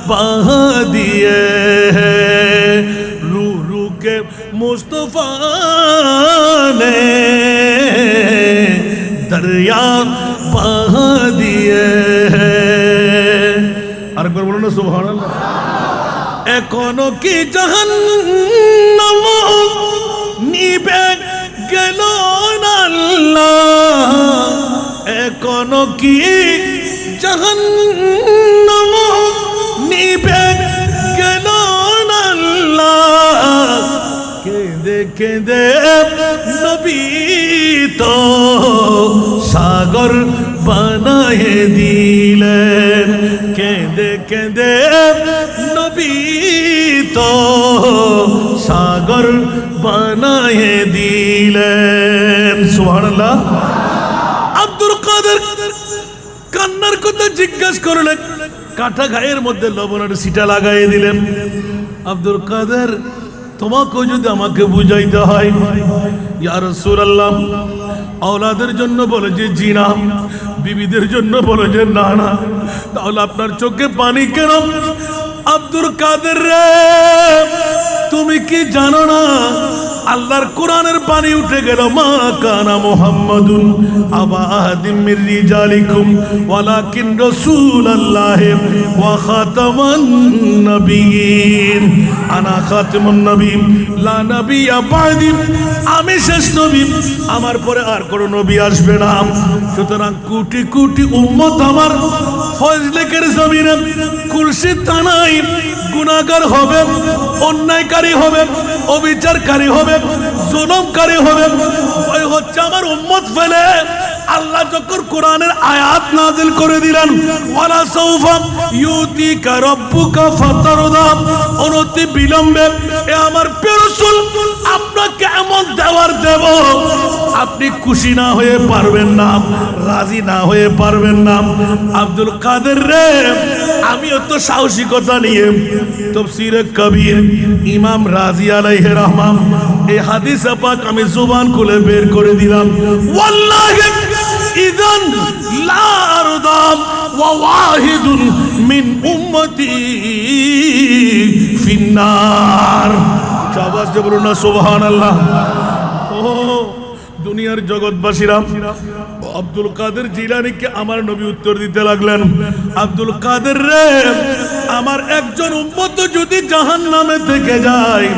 बहा दिए हैं। रू रू के मुस्तफा ने दरिया बहा दिए हैं। আরেকবার বলুন না সুবহানাল্লাহ। এখনো কি জাহান্নাম নিবে গেল না আল্লাহ? এখনো কি জাহান্নাম নিবে গেল না আল্লাহ? কেঁদে কেঁদে নবী তো সাগর বানায়ে দিলেন। কেঁদে কেঁদে নবী তো সাগর বানায়ে দিলেন। সুবহানাল্লাহ। আব্দুল কাদের কান্নার কথা জিজ্ঞাসা করলেন, কাঁটা গায়ের মধ্যে লবণের সিটা লাগাই দিলেন। আব্দুল কাদের তোমাকে যদি আমাকে বুঝাইতে হয়, ইয়া রাসূলুল্লাহ আওলাদের জন্য বলে যে জি না, বিবিদের জন্য বলে যে না না, তাহলে আপনার চোখে পানি কেন? আব্দুল কাদের রে তুমি কি জানো না আল্লাহর কোরআনের পানি উঠে গেল, মা কানা মুহাম্মাদুন আবা আহাদিম মির রিজালিকুম ওয়ালাকিন রাসূলুল্লাহ ওয়া খাতামান নবিয়্যিন। আনা খাতামুন নবিয়্যিন লা নবিয়্যা বা'দি। আমি শেষ নবী, আমার পরে আর কোনো নবী আসবে না। সুতরাং কোটি কোটি উম্মত আমার ফজলেকের জমিনে কুরসি থানায় গুনাহগার হবে, অন্যায়কারী হবে, অবিচারকারী হবে, জুলুমকারী হবে। ওই হচ্ছে আমার উম্মত ফেলে আল্লাহ যখন কোরআনের আয়াত নাযিল করে দিলেন, ওয়ালা সাউফা ইউতিকা রাব্বুকা ফাতারদা, অনতি বিলম্বে এ আমার প্রিয় রাসূল আপনাকে এমন দেওয়ার দেব আপনি খুশি না হয়ে পারবেন না, রাজি না হয়ে পারবেন না। আব্দুল কাদের রে আমিও তো সাহসিকতা নিয়ে তাফসীরে কবির ইমাম রাজি আলাইহি রহমান এই হাদিস পাক আমি জবান খুলে বের করে দিলাম। ওয়াল্লাহি ইযা লা আরদা ওয়া ওয়াহিদুন মিন উম্মতি ফিন্নার। আওয়াজ দিয়ে বলুন না সুবহানাল্লাহ। ও দুনিয়ার জগৎবাসীরা, আব্দুল কাদের জিলানীকে আমার নবী উত্তর দিতে লাগলেন, আব্দুল কাদের রে, আমার একজন উম্মত যদি জাহান্নামে থেকে যায়,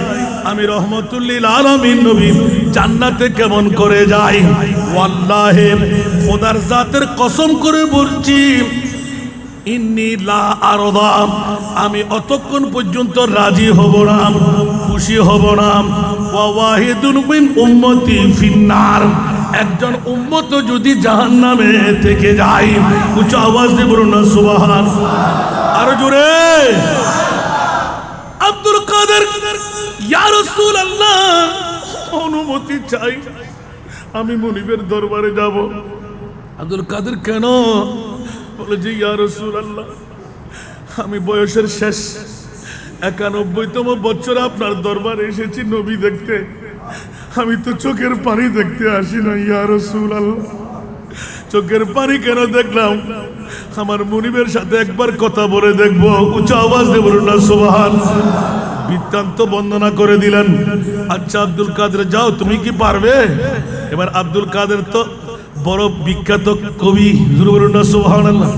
আমি রহমতুল্লিল আলামিন নবী জান্নাতে কেমন করে যাই? ওয়াল্লাহি খোদার জাতের কসম করে বলছি, ইন্নী লা আরদা, আমি অতক্ষণ পর্যন্ত রাজি হব না, খুশি হব না। ওয়া ওয়াহিদুন মিন উম্মতি ফিন্নার, একজন উম্মত যদি জাহান্নামে থেকে যায়, উচ্চ আওয়াজ দিয়ে বলুন না সুবহান। আরো জোরে। আব্দুল কাদের, ইয়া রাসূলুল্লাহ, অনুমতি চাই, আমি মুনিবের দরবারে যাব। আব্দুল কাদের, কেন? বলে যে ইয়া রাসূলুল্লাহ, আমি বয়সের শেষ 91তম বছরে আপনার দরবারে এসেছি নবী দেখতে, আমি তো চোখের পানি দেখতে আসি না ইয়া রাসূলুল্লাহ। চোখের পানি কেন দেখলাম? আমার মুনিবের সাথে একবার কথা বলে দেখবো। উচ্চ আওয়াজ দিয়ে বলুন না সুবহান। বৃত্তান্ত বর্ণনা করে দিলেন। আচ্ছা আব্দুল কাদের, যাও, তুমি কি পারবে? এবার আব্দুল কাদের তো বড় বিখ্যাত কবি, বলুন না সুবহানাল্লাহ।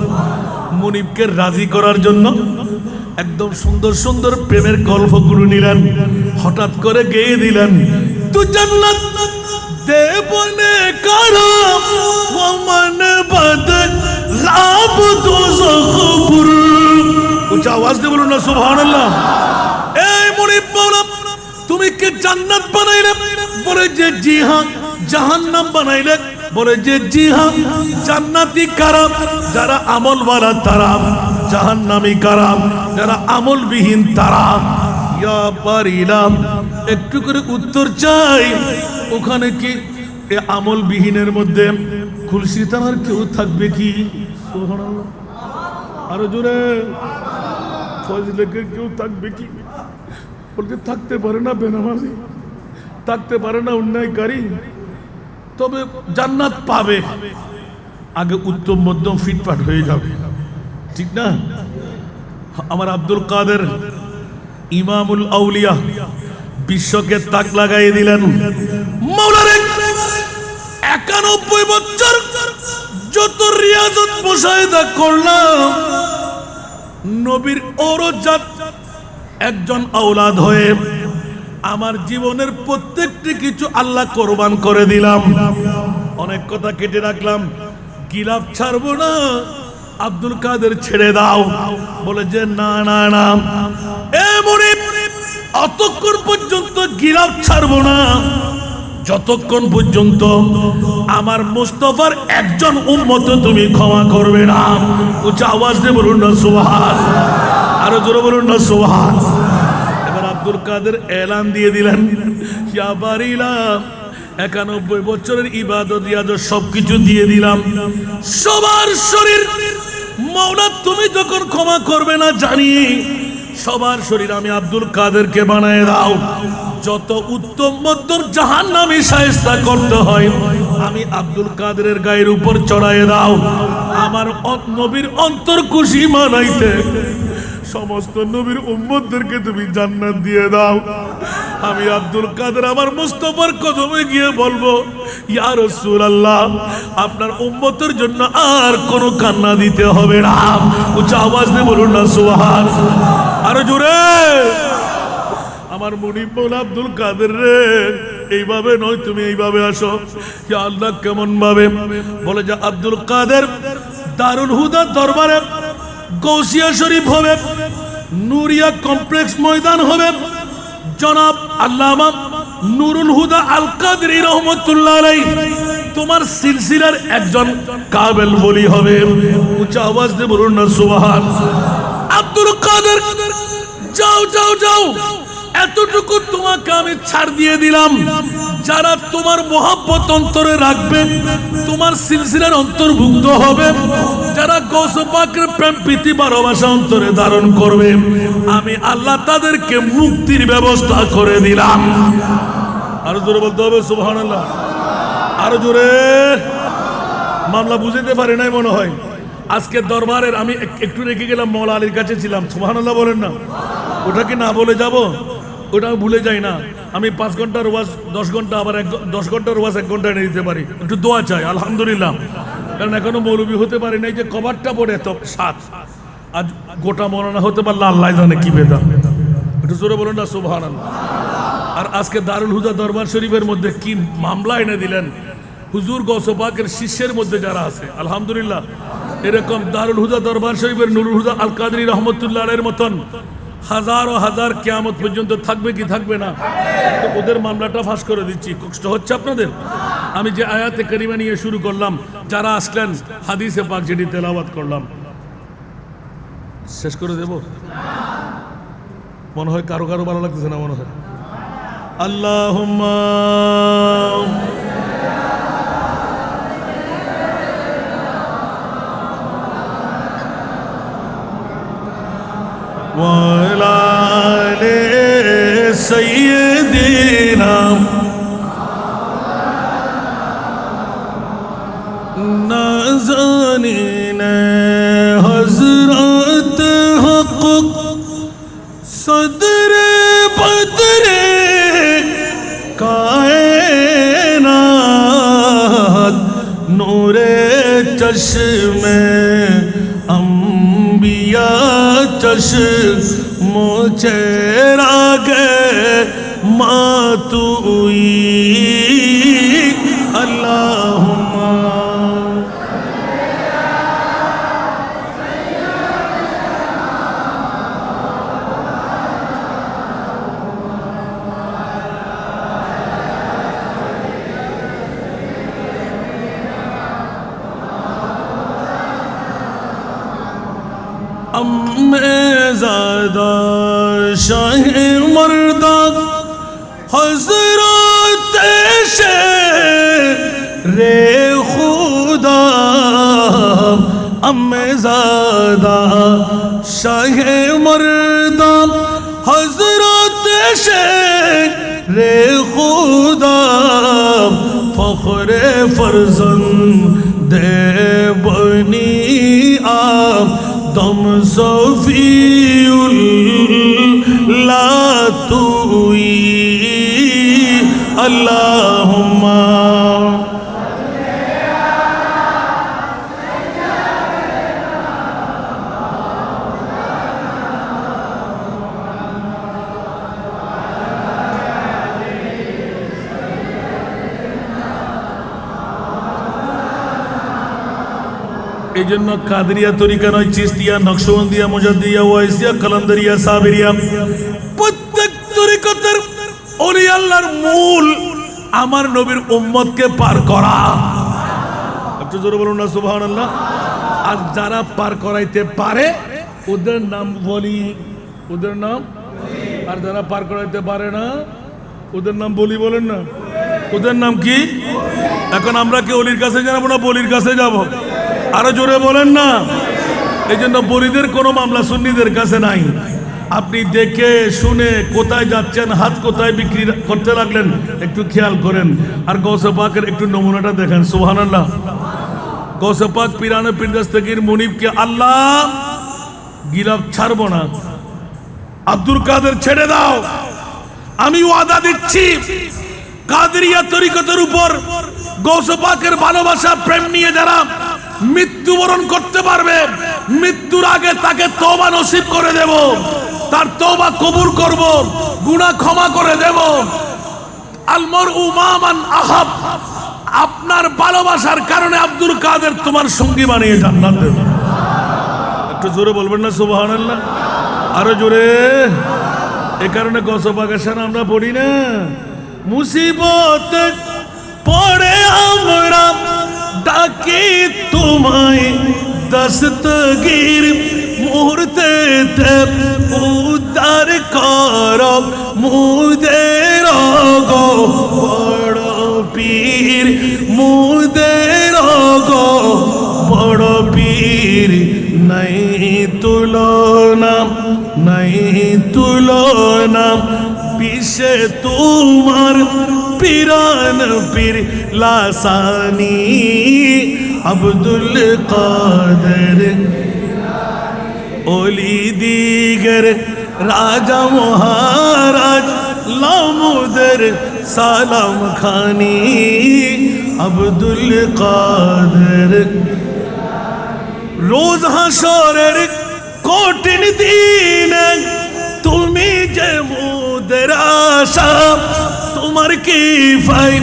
মুনিবকে রাজি করার জন্য একদম সুন্দর সুন্দর প্রেমের গল্পগুলো নিলেন, হঠাৎ করে গেয়ে দিলেন, তু জান্নাত দেবনে কারা ওয়া মান বাদক লাভ দুজখপুর। উচ্চ আওয়াজ দিয়ে বলুন না সুবহানাল্লাহ। এই মুনিব মাওলা, তুমি কি জান্নাত বানাইলে? বলে যে জি হ্যাঁ। জাহান্নাম বানাইলে? বলে যে জি হ্যাঁ। জান্নাতি কারা? যারা আমলওয়ালা তারা। জাহান্নামী কারা? যারা আমলবিহীন তারা। ইয়া পারিলাম, একটু করে উত্তর চাই। ওখানে কি এ আমলবিহীনের মধ্যে খুলসি তানার কেউ থাকবে কি? সুবহানাল্লাহ। আরো জোরে। ফজলেকে কেউ থাকবে কি? বলতে থাকতে পারে না বেনামাজি, থাকতে পারে না অন্যায়কারী, তবে জান্নাত পাবে। আগে উত্তম মধ্যম ফিটফাট হয়ে যাবে, ঠিক না? আমার আব্দুল কাদের ইমামুল আউলিয়া বিশ্বকে তাক লাগাই দিলেন। মাওলানা 91 বছর যত রিয়াজত মুশাহিদা করলাম, নবীর ঔরজাত একজন আওলাদ হয়ে আমার জীবনের প্রত্যেকটি কিছু আল্লাহ কোরবান করে দিলাম। অনেক কথা কেটে রাখলাম, গিলাফ ছাড়বো না। আব্দুল কাদের ছেড়ে দাও। বলে যে না না না, এ মুনিব, অতক্ষণ পর্যন্ত গিলাফ ছাড়বো না যতক্ষণ পর্যন্ত আমার মুস্তাফার একজন উম্মত তুমি ক্ষমা করবে না। উচ্চ আওয়াজ দিয়ে বলুন না সুবহান। আরো জোরে বলুন না সুবহান। এবার আব্দুল কাদের এলান দিয়ে দিলেন, ইয়া বারিলা, 91 বছরের ইবাদত রিয়াজত সবকিছু দিয়ে দিলাম, সবার শরীর মাওলা তুমি যখন ক্ষমা করবে না জানি, সবার শরীর আমি আব্দুল কাদেরকে বানায় দাও। যত উত্তম মধ্যম জাহান্নামী শায়েস্তা করতে হয় আমি আব্দুল কাদেরের গায়ের উপর চড়ায় দাও। আমার নবীর অন্তর খুশি মানাইতে সমস্ত নবীর উম্মতদেরকে তুমি জান্নাত দিয়ে দাও। আমি আব্দুল কাদের আমার মুস্তাফার কদমে গিয়ে বলবো, ইয়া রাসূলুল্লাহ, আপনার উম্মতের জন্য আর কোনো কান্না দিতে হবে না। উচ্চ আওয়াজ দিয়ে বলুন না সুবহান। আরো জোরে। আমার মুনিব বল, আব্দুল কাদের রে, এইভাবে নয়, তুমি এইভাবে আসো। ইয়া আল্লাহ, কেমন ভাবে? বলে যে আব্দুল কাদের দারুল হুদা দরবারে গৌসিয়া শরীফ হবে, নুরিয়া কমপ্লেক্স ময়দান হবে, জনাব আল্লামা নুরুল হুদা আল কাদরি রহমাতুল্লাহ আলাইহি তোমার সিলসিলার একজন কাবেল বলি হবে। উচ্চ আওয়াজ দিয়ে বলুন না সুবহান। আব্দুল কাদের, যাও যাও যাও, এতটুকু তোমাকে আমি ছাড় দিয়ে দিলাম। যারা তোমার মহব্বত অন্তরে রাখবে, তোমার সিলসিলার অন্তর্ভুক্ত হবে, যারা গৌস পাকের প্রেম প্রীতি ভালোবাসা অন্তরে ধারণ করবে, আমি আল্লাহ তাদেরকে মুক্তির ব্যবস্থা করে দিলাম। আরো জোরে বলতে হবে সুবহানাল্লাহ। আরো জোরে। মামলা বুঝতে পারে নাই মনে হয়। আজকে দরবারের আমি একটু রেখে গেলাম, মওলা আলীর কাছে ছিলাম, সুবহানাল্লাহ বলেন না। ওটা কি না বলে যাব? ওটা আমি ভুলে যাই না। আমি 5 ঘন্টার ওয়াজ 10 ঘন্টা, আবার 10 ঘন্টার ওয়াজ 1 ঘন্টায় নিয়ে দিতে পারি। একটু দোয়া চাই আলহামদুলিল্লাহ, কারণ এখনো মৌলবী হতে পারি নাই যে কভারটা পড়ে এত সাত। আজ গোটা মৌলানা হতে পারলে আল্লাহ জানে কি বেদা। একটু জোরে বলুন না সুবহানাল্লাহ। আর আজকে দারুল হুদা দরবার শরীফের মধ্যে কি মামলা এনে দিলেন হুজুর গৌসে পাকের শিষ্যের মধ্যে যারা আছে, আলহামদুলিল্লাহ। এরকম দারুল হুদা দরবার শরীফের নুরুল হুদা আল কাদরি রহমতুল্লাহ আলাইহির মতন হাজারো হাজার কিয়ামত পর্যন্ত থাকবে কি থাকবে না? তো ওদের মামলাটা ফাঁস করে দিচ্ছি। কষ্ট হচ্ছে আপনাদের? আমি যে আয়াতে কারিমা নিয়ে শুরু করলাম, যারা আসলেন হাদিসে পাক যেটি তেলাওয়াত করলাম, শেষ করে দেব মনে হয়। কারো কারো ভালো লাগতেছে না মনে হয়। আল্লাহুম্মা ওয়ালা আলি সাইয়্যিদিনা নাজানিন হযরত হক সদর বদরে কায়নাত নূরে চশমে अंबिया चश्मो चेहरा गे मातुई अल्लाहुम्मा अम्मेज़ादा शाह मर्दा हज़रत शेरे खुदा अम्मेज़ादा शाह मर्दा हज़रत शेरे खुदा फ़ख्रे फ़र्ज़ंद बनी आप दम सफ़ीउल्लाह तुई अल्लाहुम्मा এই জন্য কাদরিয়া তরিকা নয়, চিশতিয়া, নকশবন্দিয়া, মুজাদ্দিয়া, ওয়াইসিয়া, কালান্দারিয়া, সাবেরিয়া, প্রত্যেক তরিকতের ওলি আল্লাহর মূল আমার নবীর উম্মতকে পার করা। একটু জোরে বলুন না সুবহানাল্লাহ। আর যারা পার করাইতে পারে ওদের নাম বলি, ওদের নাম। আর যারা পার করাইতে পারে না ওদের নাম বলি বলেন না, ওদের নাম কি? এখন আমরা কি অলির কাছে যাবো না বলির কাছে যাব? আরো জোরে বলেন না। এই জন্য বলিদের কোনো মামলা সুন্নিদের কাছে নাই। আপনি দেখে শুনে কোথায় যাচ্ছেন, হাত কোথায় বিক্রি করতে লাগলেন একটু খেয়াল করেন। আর গৌসে পাকের একটু নমুনাটা দেখেন সুবহানাল্লাহ। গৌসে পাক পিরানে পীর দস্তগীর মুনিবকে আল্লাহ গিলাফ ছাড়বো না, আব্দুল কাদের ছেড়ে দাও, আমি ওয়াদা দিচ্ছি কাদরিয়া তরিকতের উপর গৌসে পাকের ভালোবাসা প্রেম নিয়ে যারা মৃত্যুবরণ করতে পারবে, মৃত্যুর আগে তাকে তওবা নসিব করে দেব, তার তওবা কবুল করব, গুনাহ ক্ষমা করে দেব। আল মারউ মা মান আহাব, আপনার ভালোবাসার কারণে আব্দুল কাদের তোমার সঙ্গী বানিয়ে জান্নাত দেব। একটু জোরে বলবেন না সুবহানাল্লাহ, আরো জোরে। এই কারণে গৌসে পাকের শান আমরা পড়ি না। মুসিবত পড়ে আমরা ডাকি তোমায় দস্তগীর, মুহূর্তে উদ্ধার কর মুদের গো বড় পীর, মুদের গো বড় পীর। নাই তুলনা, নাই তুলনা, পিছে তোমার পিরান পীর लासानी अब्दुल कादर ओली दीगर राजा महाराज लामुदर सालाम खानी अब्दुल कादर रोज हाशरेर कठिन दिन तुमी जे मुদের आशा তোমার কি ফাই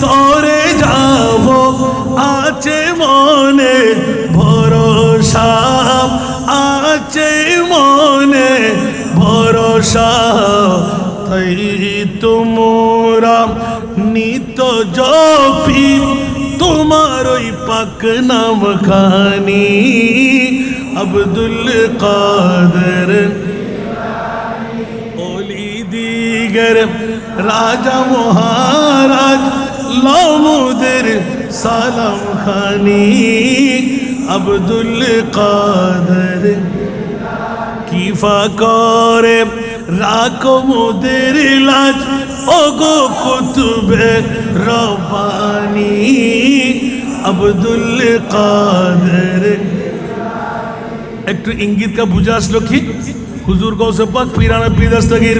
তরে যাব আছে মনে ভরসা আছে মনে ভরসা তাই তোমরা নিত জপি তোমার ওই পাক নাম খানি আব্দুল কাদের ওলি দিগর রাজা মহারাজ লামুদের সালাম খানি আব্দুল কাদের কিফা করে রাখো মুদের লাজ ওগো কুতুবে রব্বানি আব্দুল কাদের একটু ইঙ্গিত কা বুঝা আসলো কি হুজুর গৌসে পাক পীরানা পীর দস্তগীর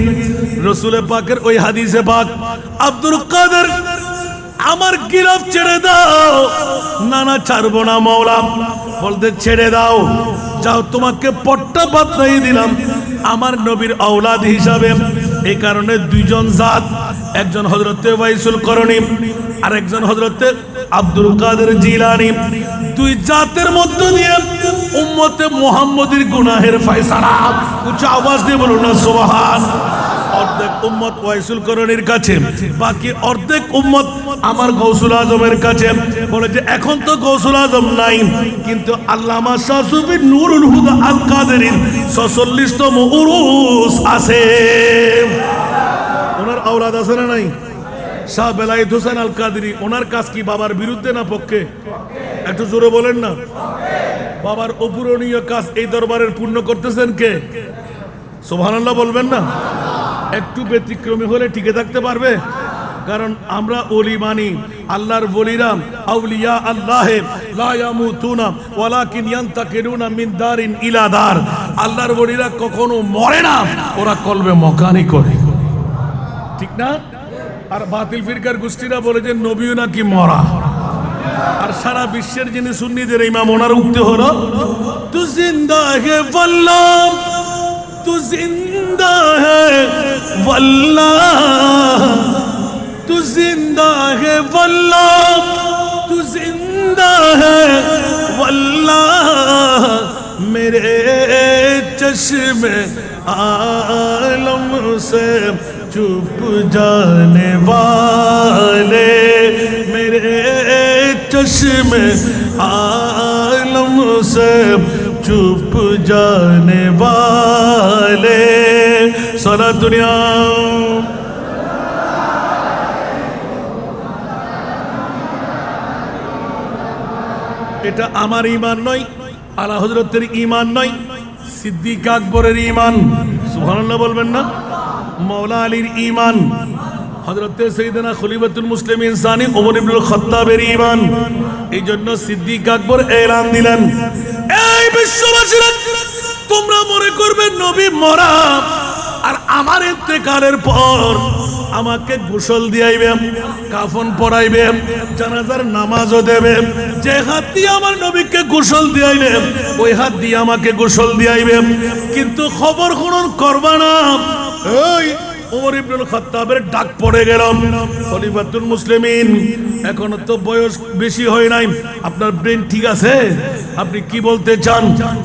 রাসূল পাকের ওই হাদিসে পাক আব্দুল কাদের আমার গিরফ ছেড়ে দাও না না ছাড়বো না মাওলা বলতে ছেড়ে দাও যাও তোমাকে পট্টা বাতলাই দিলাম আমার নবীর আওলাদ হিসাবে এই কারণে দুইজন জাত একজন হযরতে ওয়াইসুল করণী আর একজন হযরতে আব্দুল কাদের জিলানী দুই জাতের মধ্য দিয়ে উম্মতে মুহাম্মদীর গুনাহের ফয়সালা উচ্চ আওয়াজ দিয়ে বলুন না সুবহান অর্ধেক উম্মত ওয়াইসুল করণীর কাছে বাকি অর্ধেক উম্মত আমার গৌসুল আজমের কাছে বলে যে এখন তো গৌসুল আজম নাই কিন্তু আল্লামা শাহ সুফি নুরুল হুদা আল কাদেরীর 46তম উরুস আছে ওনার আওলাদ আছে না নাই শাহ বেলায়েত হোসেন আল কাদেরী ওনার কাজ কি বাবার বিরুদ্ধে না পক্ষে একটু জোরে বলেন না বাবার অপূরণীয় কাজ এই দরবারের পূর্ণ করতেছেন কে সুবহানাল্লাহ বলবেন না একটু ব্যতিক্রমী হলে টিকে থাকতে পারবে কারণ আমরা ওলি মানি আল্লাহর ওলিরা আউলিয়া আল্লাহে লা ইয়ামুতুনা ওয়ালাকিন ইয়ান্তাকিলুনা মিন দারিন ইলা দার আল্লাহর ওলিরা কখনো মরে না ওরা কলবে মকানি করে ঠিক না আর বাতিল ফিরকার গোষ্ঠীরা বলে যে নবীও নাকি মরা আর সারা বিশ্বের যিনি সুন্নিদের ইমাম ওনার উক্তি হলো তু জিন্দা হে ওয়াল্লাহ তু জিন্দা হে ওয়াল্লাহ তু জিন্দা হে ওয়াল্লাহ তু জিন্দা হে ওয়াল্লাহ মেরে চশমে आलम से चुप जाने वाले मेरे चश्मे आलम से चुप जाने वाले सारा दुनिया এটা আমার ঈমান নয় আলা হযরতের ঈমান নয় সিদ্দিক আকবরের ঈমান সুবহানাল্লাহ বলবেন না মাওলা আলীর ঈমান হযরতে সাইয়েদনা খলিফাতুল মুসলিমিন সানি ওমর ইবনুল খাত্তাবের ঈমান এইজন্য সিদ্দিক আকবর এলান দিলেন এই বিশ্ববাসীরা তোমরা মনে করবে নবী মরা আর আমার ইন্তেকালের পর আমাকে গোসল দিয়াইবে কাফন পরাইবে জানাজার নামাজও দেবে যে হাত দিয়ে আমার নবীকে গোসল দিয়াইবে ওই হাত দিয়ে আমাকে গোসল দিয়াইবে কিন্তু খবর গ্রহণ করবা না এই ওমর ইবনুল খাত্তাবের ডাক পড়ে গেল খলিফাতুল মুসলিমিন এখনো তো বয়স বেশি হয় নাই আপনার ব্রেন ঠিক আছে আপনি কি বলতে চান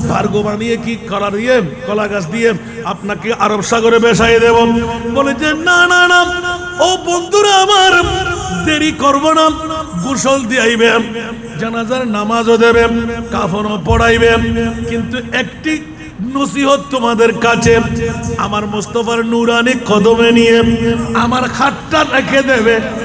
ভার্গো বানিয়ে কি কলা দিয়ে কলা গাছ দিয়ে আপনাকে আরব সাগরে বেসাইয়ে দেব বলে যে না না না ও বন্ধুরা আমার দেরি করব না গোসল দিয়াইবে জানাজার নামাজও দেবে কাফনও পড়াইবে কিন্তু একটি নসিহত তোমাদের কাছে আমার মুস্তাফার নূরানি কদমে নিয়ে আমার খাটটা রেখে দেবে